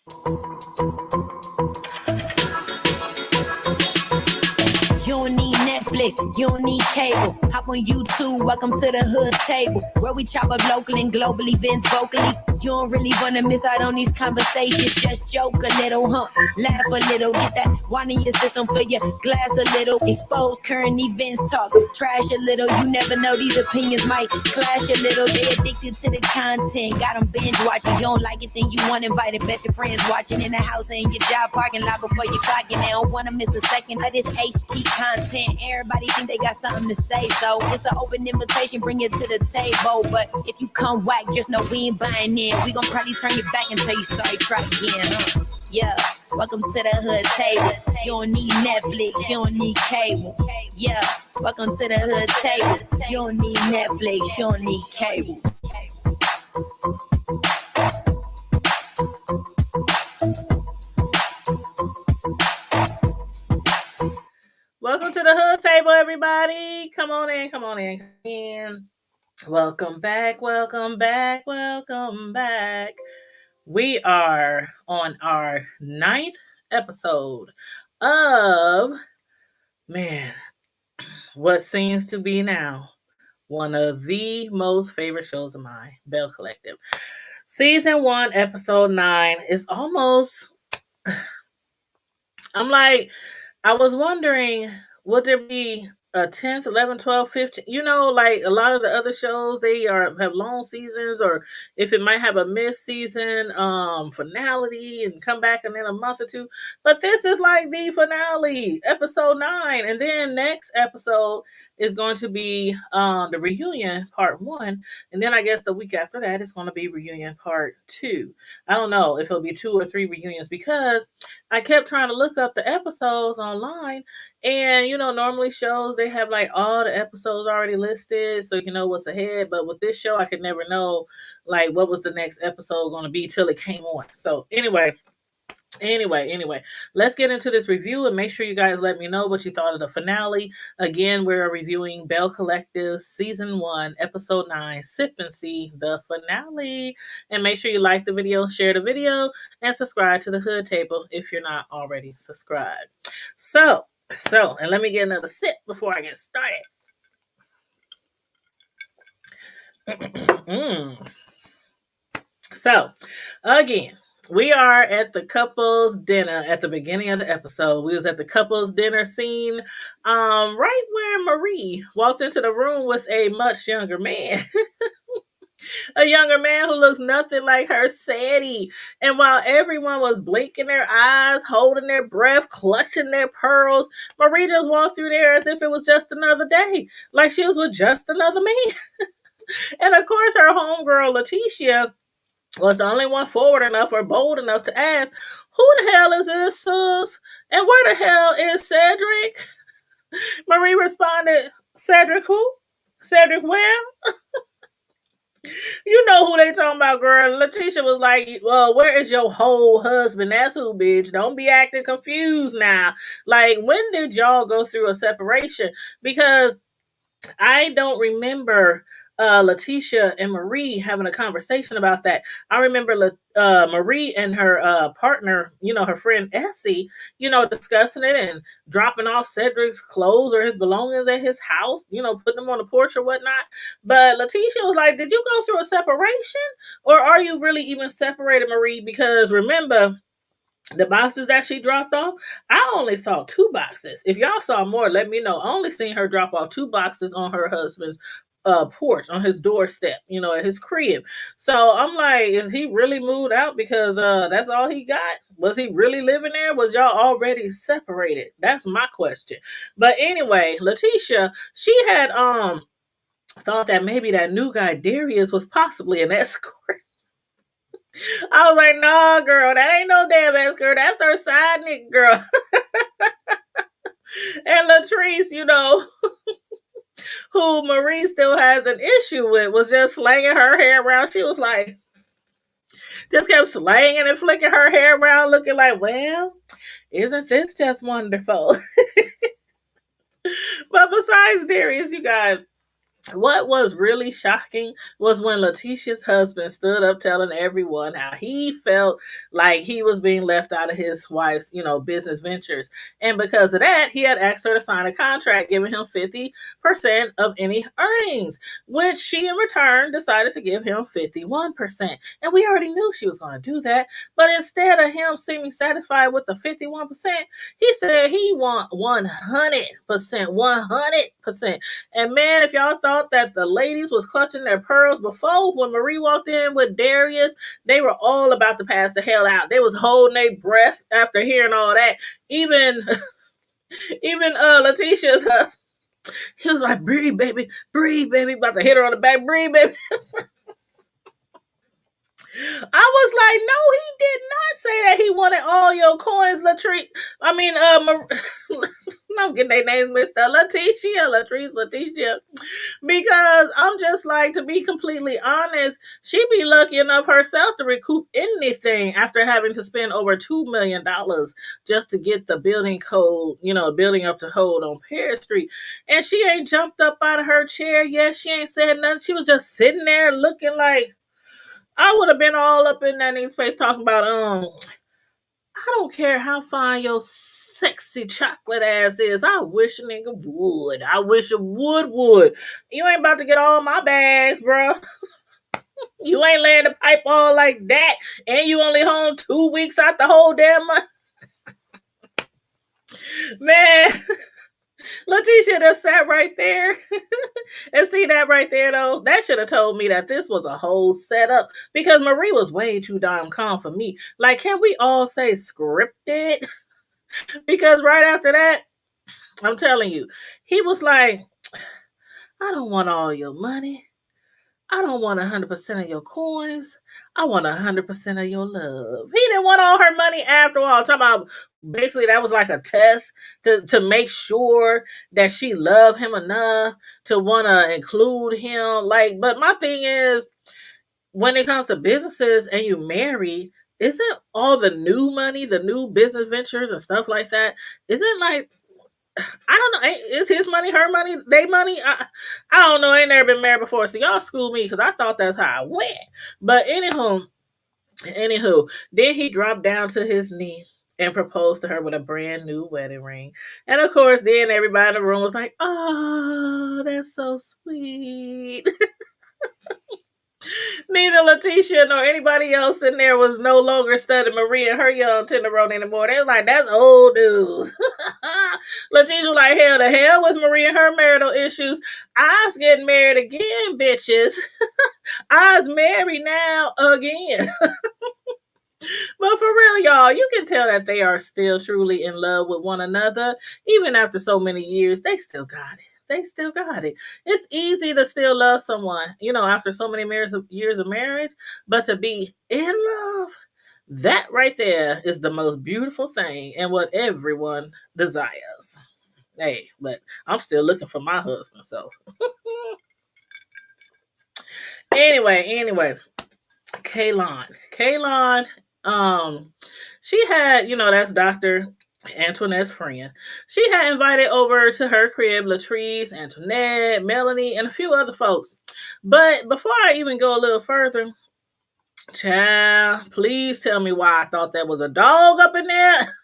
You don't need Netflix, you don't need cable. Hop on YouTube, welcome to the hood table, where we chop up local and global events vocally. You don't really wanna miss out on these conversations. Just joke a little, laugh a little, get that wine in your system, fill your glass a little. Expose current events, talk trash a little. You never know, these opinions might clash a little. They addicted to the content, got them binge watching. You don't like it, then you want invited. Bet your friends watching in the house and your job parking lot before you clock in. They don't wanna miss a second of this HT content. Everybody think they got something to say, so it's an open invitation, bring it to the table. But if you come whack, just know we ain't buying in. We gon' probably turn you back and tell you sorry, try again. Yeah, welcome to the hood table. You don't need Netflix, you don't need cable. Yeah, welcome to the hood table. You don't need Netflix, you don't need cable. Welcome to the hood table, everybody. Come on in, come on in, come in. Welcome back, welcome back, welcome back. We are on our 9th episode of, what seems to be now one of the most favorite shows of mine, Belle Collective. Season 1, episode 9 is almost, I was wondering, would there be a 10th, 11th, 12th, 15th? You know, like a lot of the other shows, they have long seasons, or if it might have a mid-season finality and come back in a month or two. But this is like the finale, episode 9. And then next episode is going to be the reunion part 1. And then I guess the week after that is going to be reunion part 2. I don't know if it'll be 2 or 3 reunions, because I kept trying to look up the episodes online, and normally shows, they have like all the episodes already listed, so you know what's ahead. But with this show, I could never know like what was the next episode going to be till it came on. So anyway, let's get into this review, and make sure you guys let me know what you thought of the finale. Again, we're reviewing Belle Collective Season 1, Episode 9, Sip and See, the finale. And make sure you like the video, share the video, and subscribe to the Hood Table if you're not already subscribed. So, and let me get another sip before I get started. So, again, we are at the couple's dinner. At the beginning of the episode, we was at the couple's dinner scene, right where Marie walked into the room with a much younger man. A younger man who looks nothing like her, Sadie. And while everyone was blinking their eyes, holding their breath, clutching their pearls, Marie just walked through there as if it was just another day, like she was with just another man. And of course, her homegirl, Letitia, was the only one forward enough or bold enough to ask, "Who the hell is this, sis? And where the hell is Cedric?" Marie responded, "Cedric who? Cedric where?" You know who they talking about, girl. Letitia was like, "Well, where is your whole husband? That's who, bitch. Don't be acting confused now. Like, when did y'all go through a separation? Because I don't remember Letitia and Marie having a conversation about that. I remember Marie and her partner, her friend Essie, discussing it and dropping off Cedric's clothes or his belongings at his house, putting them on the porch or whatnot. But Letitia was like, "Did you go through a separation? Or are you really even separated, Marie? Because remember, the boxes that she dropped off, I only saw 2 boxes. If y'all saw more, let me know. I only seen her drop off 2 boxes on her husband's porch, on his doorstep, at his crib." So I'm like, is he really moved out because that's all he got? Was he really living there? Was y'all already separated? That's my question. But anyway, Letitia, she had thought that maybe that new guy Darius was possibly an escort. I was like, "Nah, girl, that ain't no damn escort. That's her side nigga, girl." And Latrice, who Marie still has an issue with, was just slanging her hair around. She was like, just kept slanging and flicking her hair around, looking like, "Well, isn't this just wonderful?" But besides Darius, you guys, What was really shocking was when Letitia's husband stood up telling everyone how he felt like he was being left out of his wife's, business ventures. And because of that, he had asked her to sign a contract giving him 50% of any earnings, which she in return decided to give him 51%. And we already knew she was going to do that. But instead of him seeming satisfied with the 51%, he said he want 100%, 100%. And man, if y'all thought that the ladies was clutching their pearls before, when Marie walked in with Darius, they were all about to pass the hell out. They was holding their breath after hearing all that. Even even Letitia's husband, he was like, breathe, baby, about to hit her on the back, breathe, baby. I was like, no, he did not say that he wanted all your coins, Latrice. I mean, I'm getting their names mixed up. Latrice, Letitia. Because I'm just like, to be completely honest, she'd be lucky enough herself to recoup anything after having to spend over $2 million just to get the building code, building up to hold on Paris Street. And she ain't jumped up out of her chair yet. She ain't said nothing. She was just sitting there looking like, I would have been all up in that nigga's face talking about, I don't care how fine your sexy chocolate ass is. I wish a nigga would. I wish a would. You ain't about to get all my bags, bro. You ain't laying the pipe all like that. And you only home 2 weeks out the whole damn month. Man, Letitia just sat right there. And see that right there, though? That should have told me that this was a whole setup. Because Marie was way too damn calm for me. Like, can we all say scripted? Because right after that, I'm telling you, he was like, I don't want all your money. I don't want 100% of your coins. I want 100% of your love. He didn't want all her money after all. I'm talking about basically that was like a test to make sure that she loved him enough to want to include him. Like, but my thing is, when it comes to businesses and you marry, isn't all the new money, the new business ventures and stuff like that, isn't like, I don't know. Is his money, her money, they money? I don't know. I ain't never been married before, so y'all school me because I thought that's how I went. But anywho, then he dropped down to his knee and proposed to her with a brand new wedding ring. And of course, then everybody in the room was like, "Oh, that's so sweet." Neither Letitia nor anybody else in there was no longer studying Maria and her young tenderoni anymore. They was like, that's old news. Letitia was like, hell, the hell with Maria and her marital issues. I was getting married again, bitches. I was married now again. But for real, y'all, you can tell that they are still truly in love with one another. Even after so many years, they still got it. They still got it. It's easy to still love someone, after so many years of marriage, but to be in love, that right there is the most beautiful thing and what everyone desires. Hey, but I'm still looking for my husband, so anyway, Kaylon, she had, that's Dr. Antoinette's friend. She had invited over to her crib Latrice, Antoinette, Melanie, and a few other folks. But before I even go a little further, child, please tell me why I thought that was a dog up in there.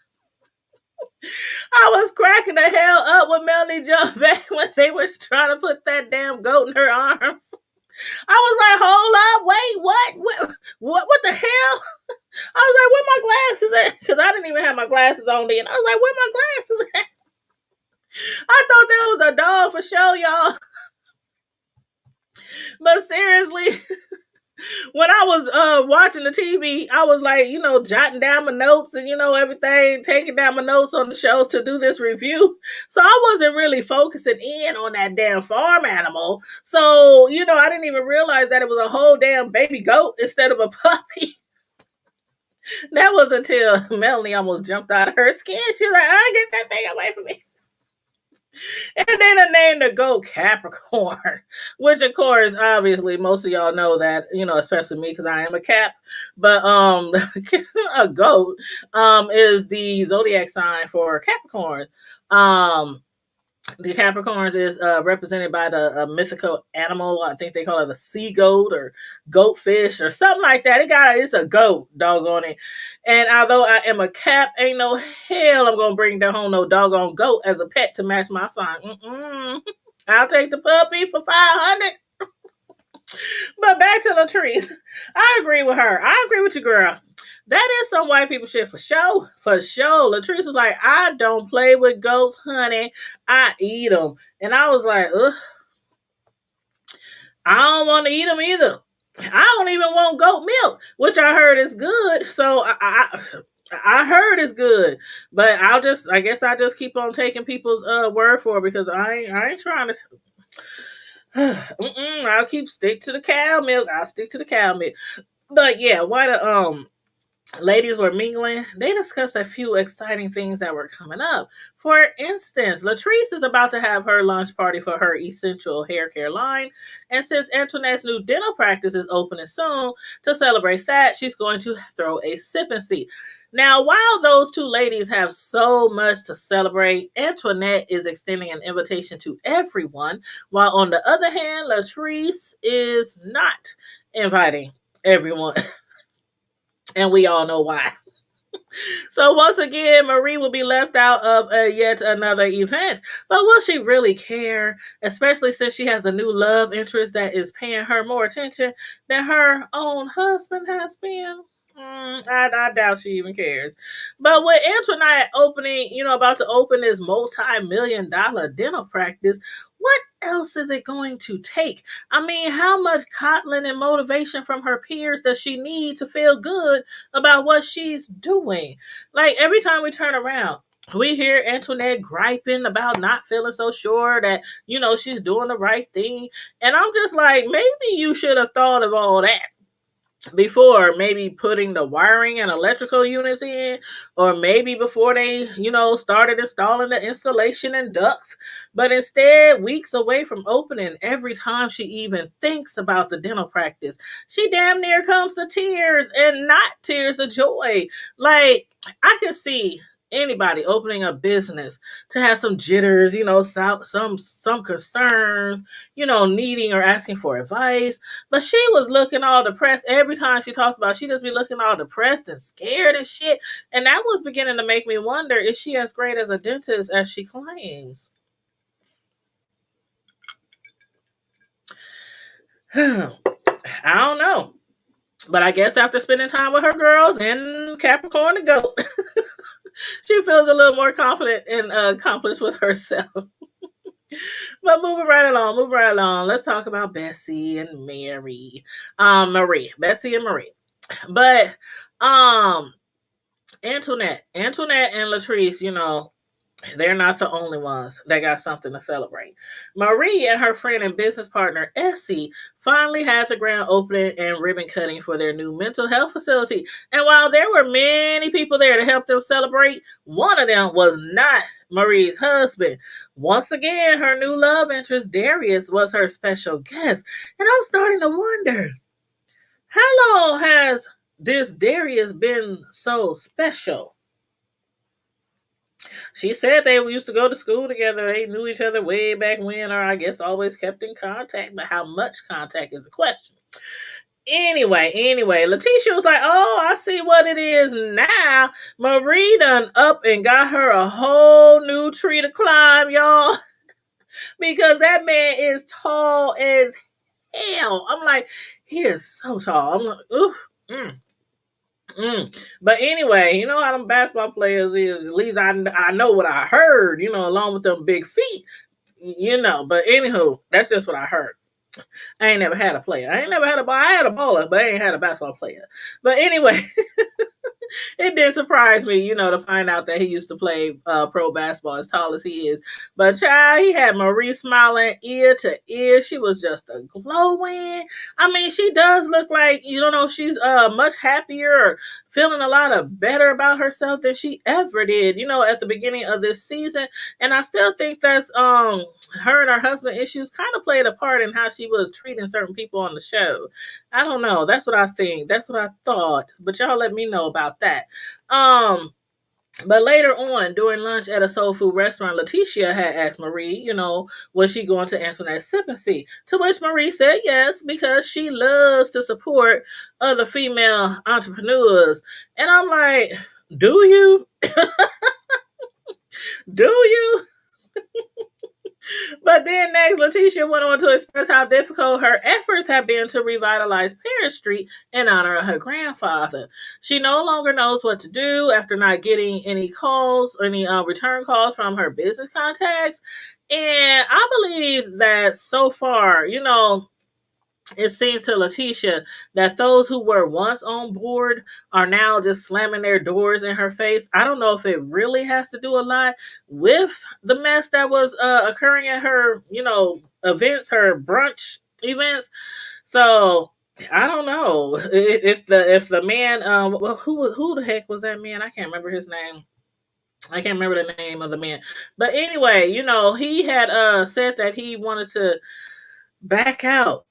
I was cracking the hell up when Melanie jumped back when they was trying to put that damn goat in her arms. I was like, hold up, wait, what the hell? I was like, where my glasses at? Because I didn't even have my glasses on then. I was like, where my glasses at? I thought that was a dog for sure, y'all. But seriously, when I was watching the TV, I was like, jotting down my notes and everything, taking down my notes on the shows to do this review. So I wasn't really focusing in on that damn farm animal. So, I didn't even realize that it was a whole damn baby goat instead of a puppy. That was until Melanie almost jumped out of her skin. She was like, I get that thing away from me. And then I named the goat Capricorn, which of course, obviously, most of y'all know that, especially me because I am a Cap. But a goat is the zodiac sign for Capricorn. The Capricorns is represented by the mythical animal. I think they call it a sea goat or goatfish or something like that. It's a goat, doggone it. And although I am a Cap, ain't no hell I'm gonna bring down home no doggone goat as a pet to match my sign. Mm-mm. I'll take the puppy for 500. But back to Latrice, I agree with her. I agree with you, girl. That is some white people shit for sure. For sure. Latrice was like, I don't play with goats, honey. I eat them. And I was like, ugh, I don't want to eat them either. I don't even want goat milk, which I heard is good. So I heard it's good, but I guess I just keep on taking people's word for it because I ain't trying to. I'll keep stick to the cow milk. I'll stick to the cow milk. But yeah, why the ladies were mingling, they discussed a few exciting things that were coming up. For instance, Latrice is about to have her launch party for her essential hair care line, and since Antoinette's new dental practice is opening soon, to celebrate that, she's going to throw a sip and see. Now, while those two ladies have so much to celebrate, Antoinette is extending an invitation to everyone, while on the other hand, Latrice is not inviting everyone. And we all know why. So once again, Marie will be left out of yet another event. But will she really care? Especially since she has a new love interest that is paying her more attention than her own husband has been. I doubt she even cares. But with Antoinette opening, about to open this multi-million-dollar dental practice, what else is it going to take? I mean, how much coddling and motivation from her peers does she need to feel good about what she's doing? Like every time we turn around, we hear Antoinette griping about not feeling so sure that, she's doing the right thing. And I'm just like, maybe you should have thought of all that before maybe putting the wiring and electrical units in, or maybe before they started installing the insulation and ducts. But instead, weeks away from opening, every time she even thinks about the dental practice, she damn near comes to tears, and not tears of joy. Like, I can see anybody opening a business to have some jitters, some concerns, needing or asking for advice. But she was looking all depressed every time she talks about it. She just be looking all depressed and scared and shit. And that was beginning to make me wonder, is she as great as a dentist as she claims? I don't know. But I guess after spending time with her girls and Capricorn the goat, she feels a little more confident and accomplished with herself. But moving right along. Let's talk about Bessie and Mary. Bessie and Marie. But um Antoinette and Latrice, they're not the only ones that got something to celebrate. Marie and her friend and business partner Essie finally had the grand opening and ribbon cutting for their new mental health facility. And while there were many people there to help them celebrate, one of them was not Marie's husband. Once again, her new love interest Darius was her special guest. And I'm starting to wonder, how long has this Darius been so special? She said they used to go to school together. They knew each other way back when, or I guess always kept in contact. But how much contact is the question. Anyway, Letitia was like, "Oh, I see what it is now. Marie done up and got her a whole new tree to climb, y'all, because that man is tall as hell." I'm like, he is so tall. I'm like, ooh. But anyway, you know how them basketball players is. At least I know what I heard. Along with them big feet. But anywho, that's just what I heard. I ain't never had a player. I ain't never had a ball. I had a baller, but I ain't had a basketball player. But anyway, it did surprise me, to find out that he used to play pro basketball as tall as he is. But child, he had Marie smiling ear to ear. She was just a glowing. I mean, she does look like, she's much happier, or feeling a lot of better about herself than she ever did, at the beginning of this season. And I still think that's her and her husband issues kind of played a part in how she was treating certain people on the show. I don't know. That's what I think. That's what I thought. But y'all let me know about that. Um, But later on, during lunch at a soul food restaurant, Letitia had asked Marie, was she going to Antoinette's sipping seat? To which Marie said yes, because she loves to support other female entrepreneurs. And I'm like, do you? Do you? But then next, Letitia went on to express how difficult her efforts have been to revitalize Paris Street in honor of her grandfather. She no longer knows what to do after not getting any calls, any return calls from her business contacts. And I believe that so far, it seems to Letitia that those who were once on board are now just slamming their doors in her face. I don't know if it really has to do a lot with the mess that was occurring at her, events, her brunch events. So I don't know if the man, well, who the heck was that man? I can't remember his name. I can't remember the name of the man. But anyway, he had said that he wanted to back out,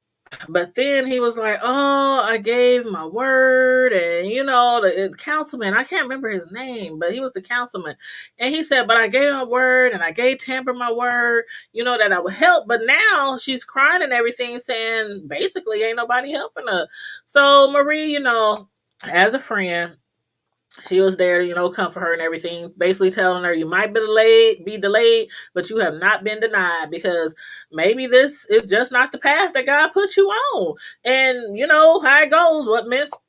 but then he was like, "Oh, I gave my word," and the councilman. I can't remember his name, but he was the councilman, and he said, "But I gave my word, and I gave Tamper my word, that I would help." But now she's crying and everything, saying basically ain't nobody helping her. So Marie, as a friend, she was there to, comfort her and everything, basically telling her you might be delayed, but you have not been denied, because maybe this is just not the path that God put you on. And you know how it goes,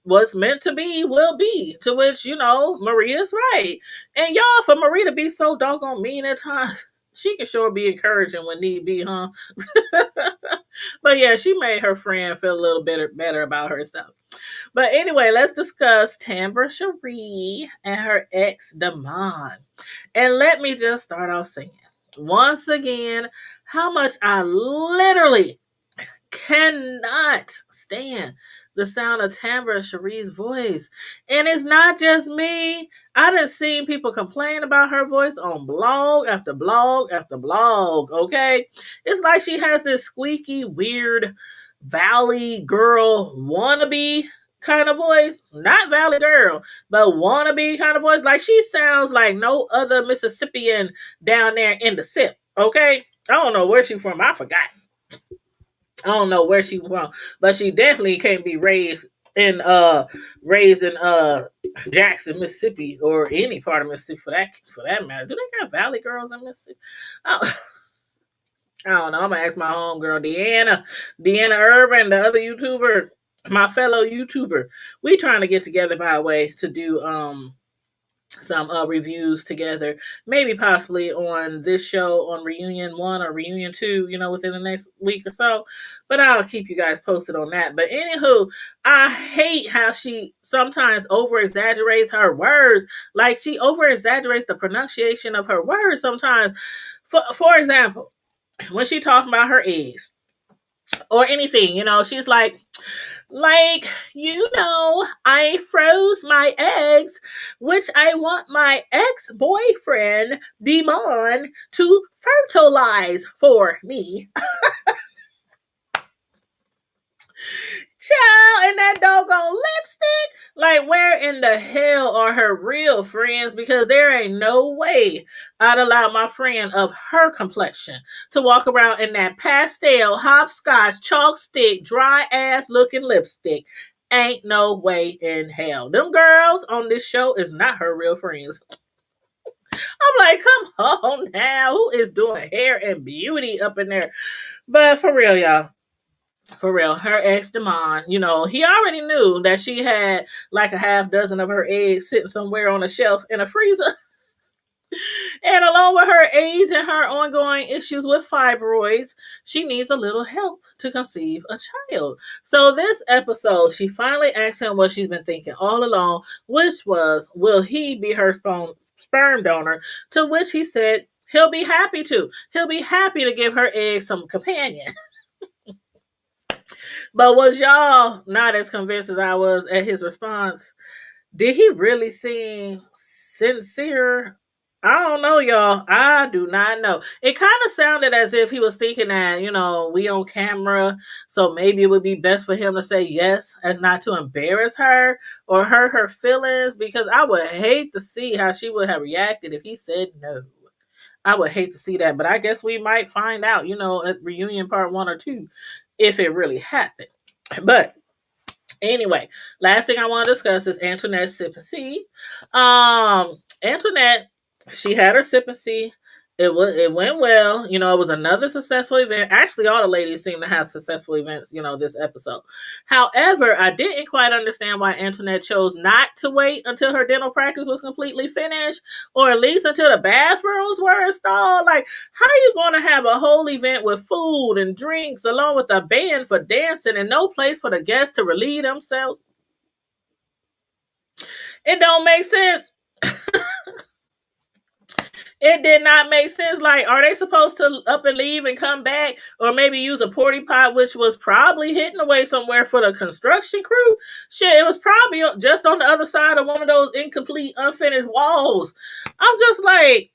what's meant to be will be. To which, Maria's right. And y'all, for Maria to be so doggone mean at times, she can sure be encouraging when need be, huh? But yeah, she made her friend feel a little bit better about herself. But anyway, let's discuss Tambra Cherie and her ex Damon. And let me just start off saying, once again, how much I literally cannot stand the sound of Tambra Cherie's voice. And it's not just me. I done seen people complain about her voice on blog after blog after blog, okay? It's like she has this squeaky, weird Valley girl wannabe kind of voice. Not Valley girl, but wannabe kind of voice. Like she sounds like no other Mississippian down there in the SIP, okay? I don't know where she's from. I forgot. I don't know where she from, but she definitely can't be raised in Jackson, Mississippi, or any part of Mississippi for that matter. Do they got Valley girls in Mississippi? Oh, I don't know. I'm gonna ask my homegirl Deanna Urban, the other YouTuber, my fellow YouTuber. We trying to get together, by the way, to do some reviews together, maybe possibly on this show on Reunion 1 or Reunion 2, within the next week or so. But I'll keep you guys posted on that. But anywho, I hate how she sometimes over exaggerates her words. Like she over exaggerates the pronunciation of her words sometimes. For example, when she talks about her eggs or anything, she's like, I froze my eggs, which I want my ex-boyfriend, Demon, to fertilize for me. Child, and that doggone lipstick. Like, where in the hell are her real friends? Because there ain't no way I'd allow my friend of her complexion to walk around in that pastel, hopscotch, chalk stick, dry ass looking lipstick. Ain't no way in hell. Them girls on this show is not her real friends. I'm like, come on now. Who is doing hair and beauty up in there? But for real, y'all. For real, her ex Demond, he already knew that she had like a half dozen of her eggs sitting somewhere on a shelf in a freezer. And along with her age and her ongoing issues with fibroids, she needs a little help to conceive a child. So this episode, she finally asked him what she's been thinking all along, which was, will he be her sperm donor? To which he said he'll be happy to. He'll be happy to give her eggs some companion. But was y'all not as convinced as I was at his response? Did he really seem sincere I don't know, y'all. I do not know. It kind of sounded as if he was thinking that, we on camera, so maybe it would be best for him to say yes as not to embarrass her or hurt her feelings, because I would hate to see how she would have reacted if he said no. I would hate to see that, but I guess we might find out, at reunion part 1 or 2, if it really happened. But anyway, last thing I want to discuss is Antoinette's sip and see. Antoinette, she had her sip and see. It went well. It was another successful event. Actually, all the ladies seem to have successful events, this episode. However, I didn't quite understand why Antoinette chose not to wait until her dental practice was completely finished, or at least until the bathrooms were installed. Like, how are you going to have a whole event with food and drinks, along with a band for dancing, and no place for the guests to relieve themselves? It don't make sense. It did not make sense. Like, are they supposed to up and leave and come back, or maybe use a porty pot, which was probably hidden away somewhere for the construction crew? Shit, it was probably just on the other side of one of those incomplete, unfinished walls. I'm just like,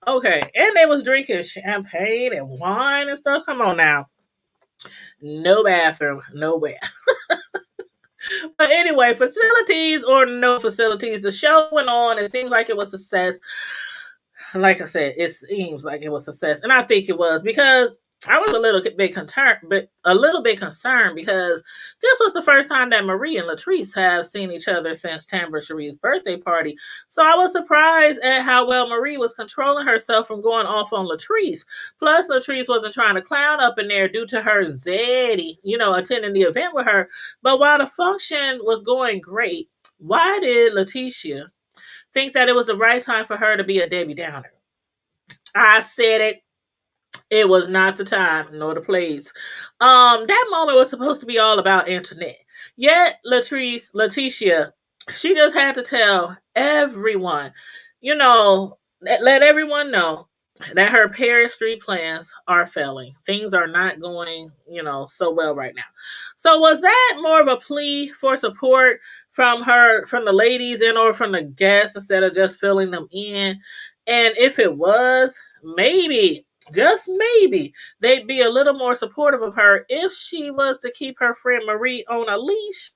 okay. And they was drinking champagne and wine and stuff. Come on now. No bathroom, nowhere. But anyway, facilities or no facilities, the show went on. It seemed like it was a success. Like I said, it seems like it was a success, and I think it was, because I was a little bit concerned, because this was the first time that Marie and Latrice have seen each other since Tambra Cherie's birthday party. So I was surprised at how well Marie was controlling herself from going off on Latrice. Plus, Latrice wasn't trying to clown up in there due to her zaddy, attending the event with her. But while the function was going great, why did Letitia think that it was the right time for her to be a Debbie Downer? I said it. It was not the time nor the place. That moment was supposed to be all about Antoinette. Yet Letitia, she just had to tell everyone, let everyone know that her Paris Street plans are failing. Things are not going, so well right now. So was that more of a plea for support from the ladies, and or from the guests, instead of just filling them in? And if it was, maybe, just maybe, they'd be a little more supportive of her if she was to keep her friend Marie on a leash.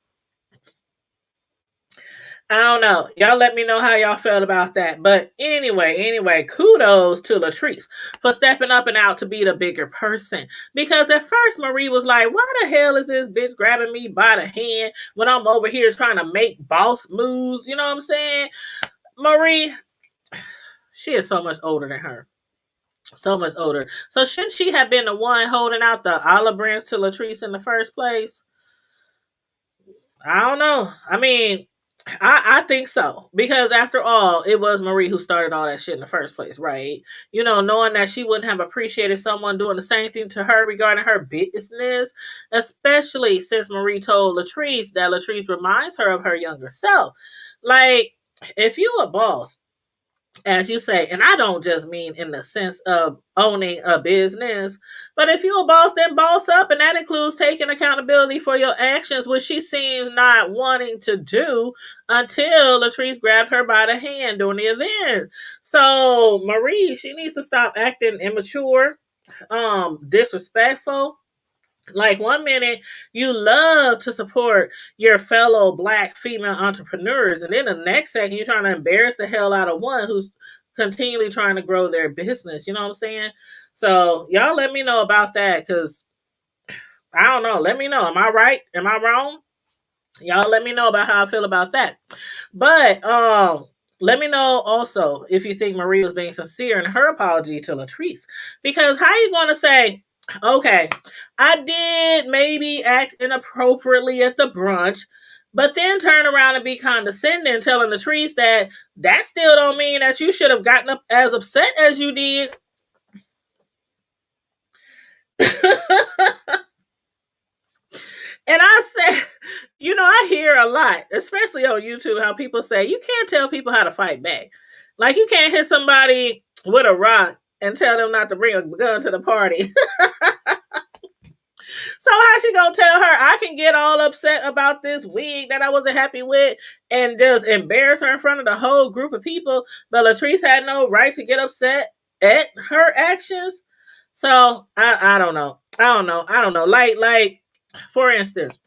I don't know. Y'all let me know how y'all felt about that. But anyway, kudos to Latrice for stepping up and out to be the bigger person. Because at first Marie was like, why the hell is this bitch grabbing me by the hand when I'm over here trying to make boss moves? You know what I'm saying? Marie, she is so much older than her. So much older. So shouldn't she have been the one holding out the olive branch to Latrice in the first place? I don't know. I mean, I think so. Because after all, it was Marie who started all that shit in the first place, right? Knowing that she wouldn't have appreciated someone doing the same thing to her regarding her business, especially since Marie told Latrice that Latrice reminds her of her younger self. Like, if you a boss, as you say, and I don't just mean in the sense of owning a business, but if you're a boss, then boss up, and that includes taking accountability for your actions, which she seems not wanting to do until Latrice grabbed her by the hand during the event. So Marie, she needs to stop acting immature, disrespectful. Like, 1 minute you love to support your fellow black female entrepreneurs, and then the next second you're trying to embarrass the hell out of one who's continually trying to grow their business. You know what I'm saying? So y'all let me know about that, because I don't know. Let me know. Am I right? Am I wrong? Y'all let me know about how I feel about that. But let me know also if you think Marie was being sincere in her apology to Latrice. Because how you going to say, okay, I did maybe act inappropriately at the brunch, but then turn around and be condescending, telling Latrice that still don't mean that you should have gotten up as upset as you did. And I said, I hear a lot, especially on YouTube, how people say you can't tell people how to fight back. Like, you can't hit somebody with a rock and tell them not to bring a gun to the party. So how she gonna tell her I can get all upset about this wig that I wasn't happy with and just embarrass her in front of the whole group of people? But Latrice had no right to get upset at her actions. So I don't know. I don't know. Like for instance,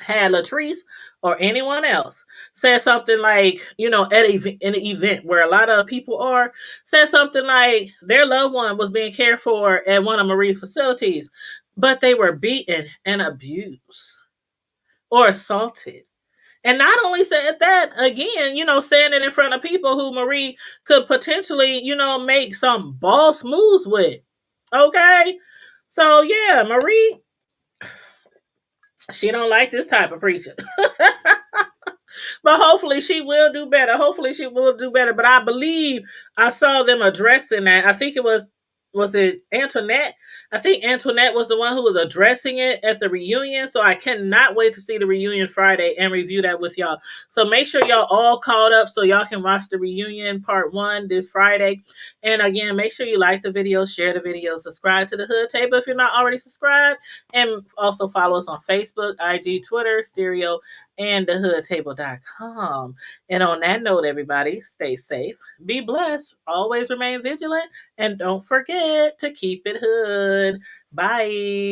had Latrice or anyone else said something like, at in an event where a lot of people are, said something like their loved one was being cared for at one of Marie's facilities, but they were beaten and abused or assaulted. And not only said that, again, saying it in front of people who Marie could potentially, make some boss moves with. Okay? So yeah, Marie, she don't like this type of preaching. But hopefully she will do better. Hopefully she will do better. But I believe I saw them addressing that. I think was it Antoinette? I think Antoinette was the one who was addressing it at the reunion. So I cannot wait to see the reunion Friday and review that with y'all. So make sure y'all all caught up so y'all can watch the reunion part 1 this Friday. And again, make sure you like the video, share the video, subscribe to the Hood Table if you're not already subscribed, and also follow us on Facebook, IG, Twitter, Stereo, and thehoodtable.com. And on that note, everybody, stay safe, be blessed, always remain vigilant, and don't forget to keep it hood. Bye.